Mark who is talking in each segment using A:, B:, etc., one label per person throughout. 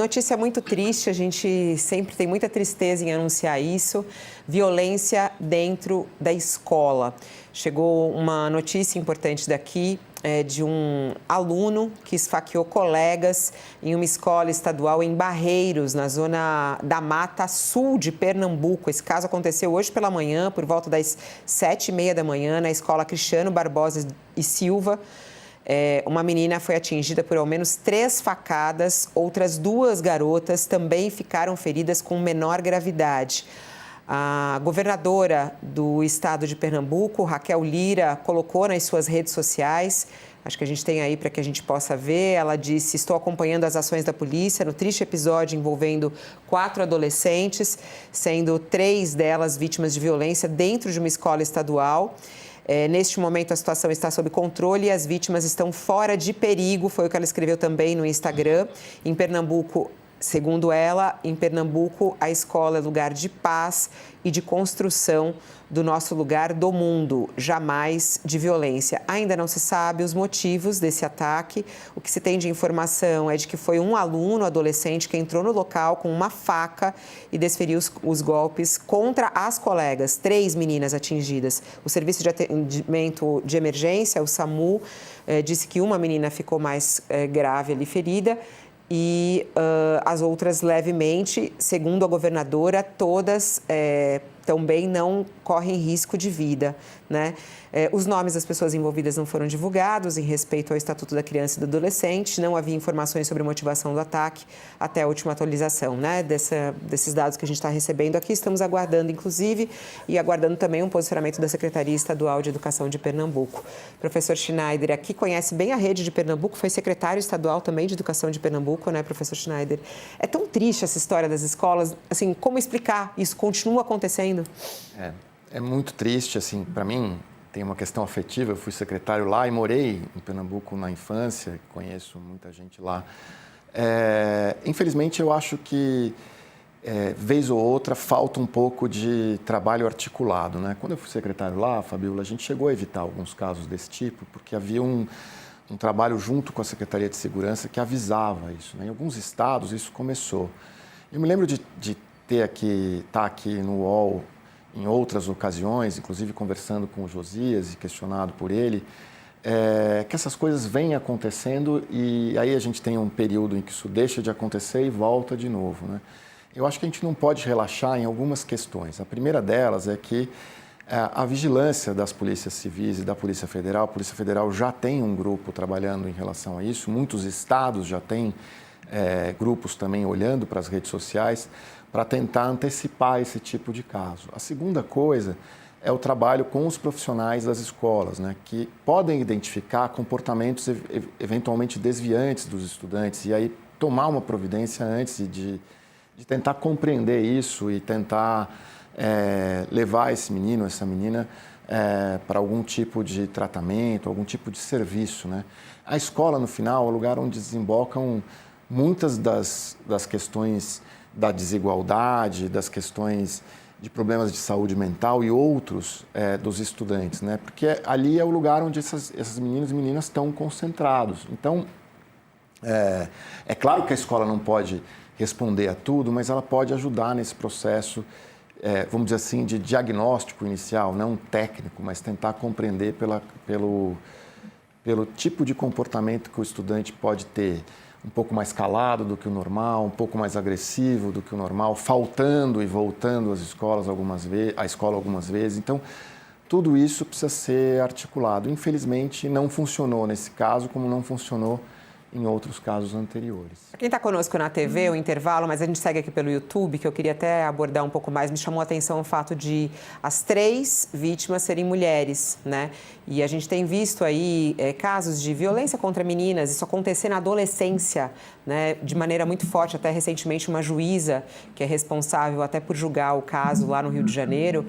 A: Notícia muito triste, a gente sempre tem muita tristeza em anunciar isso. Violência dentro da escola. Chegou uma notícia importante daqui de um aluno que esfaqueou colegas em uma escola estadual em Barreiros, na zona da Mata Sul de Pernambuco. Esse caso aconteceu hoje pela manhã, por volta das 7h30 da manhã, na escola Cristiano Barbosa e Silva. Uma menina foi atingida por ao menos 3 facadas, outras 2 garotas também ficaram feridas com menor gravidade. A governadora do estado de Pernambuco, Raquel Lira, colocou nas suas redes sociais, acho que a gente tem aí para que a gente possa ver, ela disse: estou acompanhando as ações da polícia no triste episódio envolvendo 4 adolescentes, sendo 3 delas vítimas de violência dentro de uma escola estadual. Neste momento, a situação está sob controle e as vítimas estão fora de perigo, foi o que ela escreveu também no Instagram. Em Pernambuco, segundo ela, em Pernambuco, a escola é lugar de paz e de construção do nosso lugar do mundo, jamais de violência. Ainda não se sabe os motivos desse ataque. O que se tem de informação é de que foi um aluno adolescente que entrou no local com uma faca e desferiu os golpes contra as colegas, 3 meninas atingidas. O Serviço de Atendimento de Emergência, o SAMU, disse que uma menina ficou mais grave ali, ferida, e as outras levemente. Segundo a governadora, todas também não correm risco de vida, né? Os nomes das pessoas envolvidas não foram divulgados em respeito ao Estatuto da Criança e do Adolescente, não havia informações sobre a motivação do ataque até a última atualização, né? Desses dados que a gente está recebendo aqui, estamos aguardando, inclusive, e aguardando também um posicionamento da Secretaria Estadual de Educação de Pernambuco. Professor Schneider, aqui conhece bem a rede de Pernambuco, foi secretário estadual também de Educação de Pernambuco, né, professor Schneider? É tão triste essa história das escolas, assim, como explicar? Isso continua acontecendo?
B: É muito triste, assim, para mim, tem uma questão afetiva. Eu fui secretário lá e morei em Pernambuco na infância, conheço muita gente lá. Infelizmente, eu acho que, vez ou outra, falta um pouco de trabalho articulado, né? Quando eu fui secretário lá, Fabiola, a gente chegou a evitar alguns casos desse tipo, porque havia um trabalho junto com a Secretaria de Segurança que avisava isso, né? Em alguns estados isso começou. Eu me lembro de estar aqui no UOL em outras ocasiões, inclusive conversando com o Josias e questionado por ele, que essas coisas vêm acontecendo e aí a gente tem um período em que isso deixa de acontecer e volta de novo, né? Eu acho que a gente não pode relaxar em algumas questões. A primeira delas é que a vigilância das polícias civis e da Polícia Federal, a Polícia Federal já tem um grupo trabalhando em relação a isso, muitos estados já têm grupos também olhando para as redes sociais para tentar antecipar esse tipo de caso. A segunda coisa é o trabalho com os profissionais das escolas, né, que podem identificar comportamentos eventualmente desviantes dos estudantes e aí tomar uma providência antes de tentar compreender isso e tentar levar esse menino, essa menina para algum tipo de tratamento, algum tipo de serviço, né? A escola, no final, é o lugar onde desembocam muitas das questões da desigualdade, das questões de problemas de saúde mental e outros dos estudantes, né? Porque ali é o lugar onde esses meninos e meninas estão concentrados. Então, é claro que a escola não pode responder a tudo, mas ela pode ajudar nesse processo, vamos dizer assim, de diagnóstico inicial, não técnico, mas tentar compreender pelo tipo de comportamento que o estudante pode ter. Um pouco mais calado do que o normal, um pouco mais agressivo do que o normal, faltando e voltando às escolas à escola algumas vezes. Então, tudo isso precisa ser articulado. Infelizmente, não funcionou nesse caso, como não funcionou em outros casos anteriores.
A: Quem está conosco na TV, o intervalo, mas a gente segue aqui pelo YouTube, que eu queria até abordar um pouco mais, me chamou a atenção o fato de as 3 vítimas serem mulheres, né? E a gente tem visto aí casos de violência contra meninas, isso acontecer na adolescência, né? De maneira muito forte. Até recentemente uma juíza, que é responsável até por julgar o caso lá no Rio de Janeiro,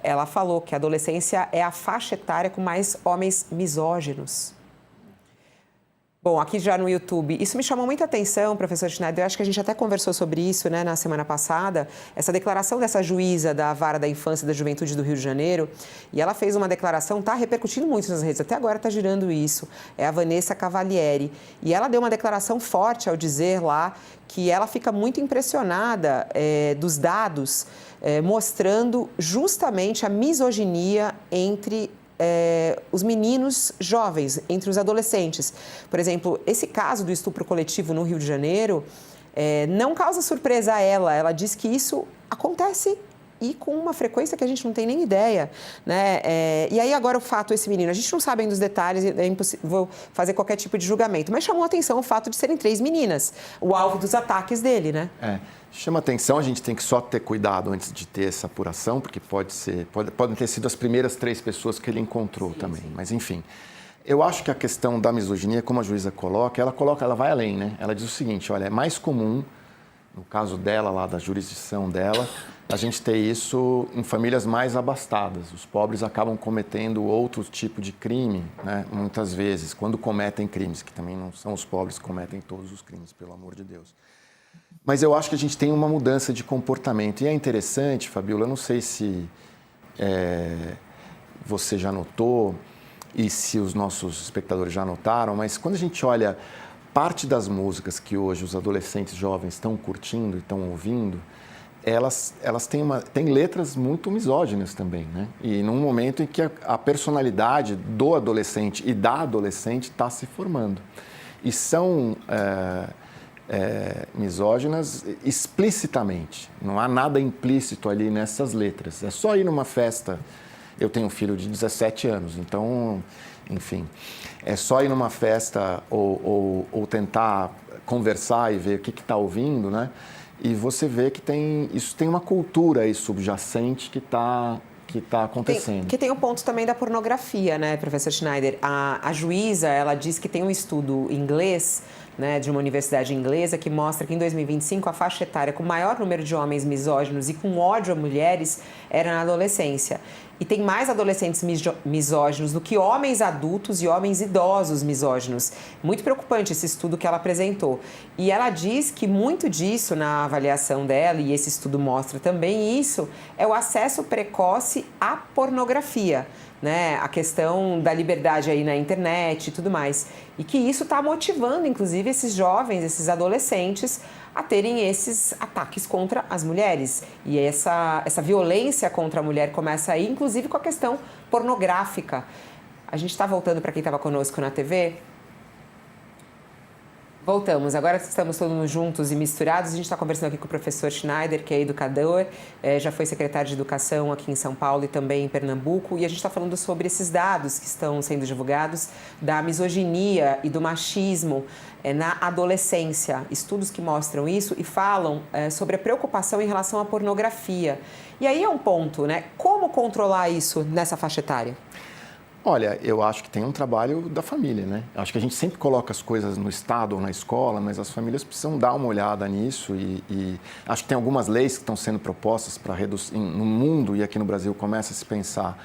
A: ela falou que a adolescência é a faixa etária com mais homens misóginos. Bom, aqui já no YouTube, isso me chamou muita atenção, professor Schneider, eu acho que a gente até conversou sobre isso, né, na semana passada, essa declaração dessa juíza da Vara da Infância e da Juventude do Rio de Janeiro, e ela fez uma declaração, está repercutindo muito nas redes, até agora está girando isso, é a Vanessa Cavalieri, e ela deu uma declaração forte ao dizer lá que ela fica muito impressionada dos dados mostrando justamente a misoginia entre os meninos jovens, entre os adolescentes. Por exemplo, esse caso do estupro coletivo no Rio de Janeiro não causa surpresa a ela. Ela diz que isso acontece e com uma frequência que a gente não tem nem ideia, né? E aí agora o fato, esse menino, a gente não sabe ainda os detalhes, é impossível fazer qualquer tipo de julgamento, mas chamou a atenção o fato de serem 3 meninas, o alvo dos ataques dele, né?
B: Chama atenção, a gente tem que só ter cuidado antes de ter essa apuração, porque podem ter sido as primeiras 3 pessoas que ele encontrou também, mas enfim. Eu acho que a questão da misoginia, como a juíza coloca, ela vai além, né? Ela diz o seguinte, olha, é mais comum, no caso dela, lá da jurisdição dela, a gente ter isso em famílias mais abastadas. Os pobres acabam cometendo outro tipo de crime, né? Muitas vezes, quando cometem crimes, que também não são os pobres que cometem todos os crimes, pelo amor de Deus. Mas eu acho que a gente tem uma mudança de comportamento. E é interessante, Fabiola, eu não sei se você já notou e se os nossos espectadores já notaram, mas quando a gente olha parte das músicas que hoje os adolescentes jovens estão curtindo e estão ouvindo, elas têm letras muito misóginas também, né? E num momento em que a personalidade do adolescente e da adolescente está se formando. E são misóginas explicitamente, não há nada implícito ali nessas letras. É só ir numa festa, eu tenho um filho de 17 anos, então, enfim, é só ir numa festa ou tentar conversar e ver o que está ouvindo, né? E você vê que isso tem uma cultura aí subjacente que está acontecendo.
A: Que tem o ponto também da pornografia, né, professor Schneider? A juíza, ela diz que tem um estudo inglês, né, de uma universidade inglesa, que mostra que em 2025 a faixa etária com maior número de homens misóginos e com ódio a mulheres era na adolescência. E tem mais adolescentes misóginos do que homens adultos e homens idosos misóginos. Muito preocupante esse estudo que ela apresentou. E ela diz que muito disso na avaliação dela, e esse estudo mostra também isso, é o acesso precoce à pornografia, né? A questão da liberdade aí na internet e tudo mais. E que isso está motivando, inclusive, esses jovens, esses adolescentes a terem esses ataques contra as mulheres. E essa violência contra a mulher começa aí, inclusive com a questão pornográfica. A gente está voltando para quem estava conosco na TV? Voltamos. Agora estamos todos juntos e misturados. A gente está conversando aqui com o professor Schneider, que é educador, já foi secretário de Educação aqui em São Paulo e também em Pernambuco. E a gente está falando sobre esses dados que estão sendo divulgados da misoginia e do machismo na adolescência. Estudos que mostram isso e falam sobre a preocupação em relação à pornografia. E aí é um ponto, né? Como controlar isso nessa faixa etária?
B: Olha, eu acho que tem um trabalho da família, né? Acho que a gente sempre coloca as coisas no Estado ou na escola, mas as famílias precisam dar uma olhada nisso e acho que tem algumas leis que estão sendo propostas para reduzir, no mundo e aqui no Brasil começa a se pensar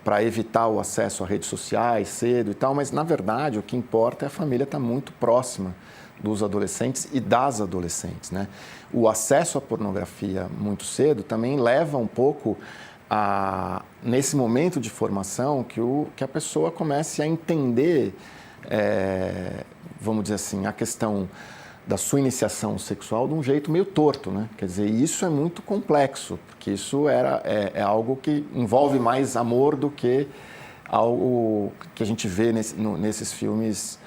B: para evitar o acesso a redes sociais cedo e tal, mas na verdade o que importa é a família estar muito próxima dos adolescentes e das adolescentes, né? O acesso à pornografia muito cedo também leva um pouco nesse momento de formação que a pessoa comece a entender, vamos dizer assim, a questão da sua iniciação sexual de um jeito meio torto, né? Quer dizer, isso é muito complexo, porque isso é algo que envolve mais amor do que algo que a gente vê nesses filmes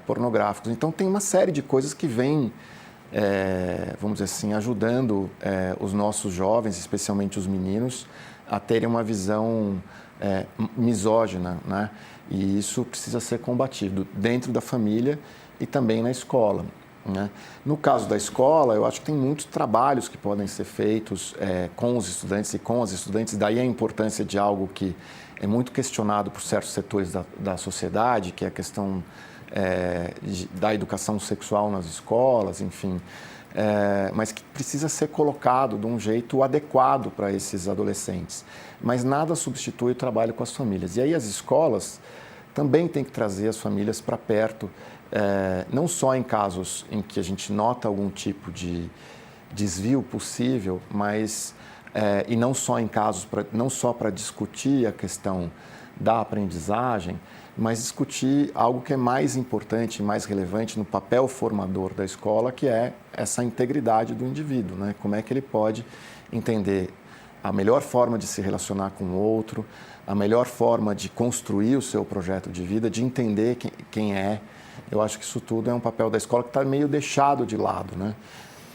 B: pornográficos. Então, tem uma série de coisas que vêm vamos dizer assim, ajudando os nossos jovens, especialmente os meninos, a terem uma visão misógina, né? E isso precisa ser combatido dentro da família e também na escola, né? No caso da escola, eu acho que tem muitos trabalhos que podem ser feitos com os estudantes e com as estudantes, daí a importância de algo que é muito questionado por certos setores da sociedade, que é a questão da educação sexual nas escolas, enfim, mas que precisa ser colocado de um jeito adequado para esses adolescentes. Mas nada substitui o trabalho com as famílias. E aí as escolas também tem que trazer as famílias para perto, não só em casos em que a gente nota algum tipo de desvio possível, mas e não só em casos, não só para discutir a questão da aprendizagem, mas discutir algo que é mais importante, mais relevante no papel formador da escola, que é essa integridade do indivíduo, né? Como é que ele pode entender a melhor forma de se relacionar com o outro, a melhor forma de construir o seu projeto de vida, de entender quem é. Eu acho que isso tudo é um papel da escola que está meio deixado de lado, né?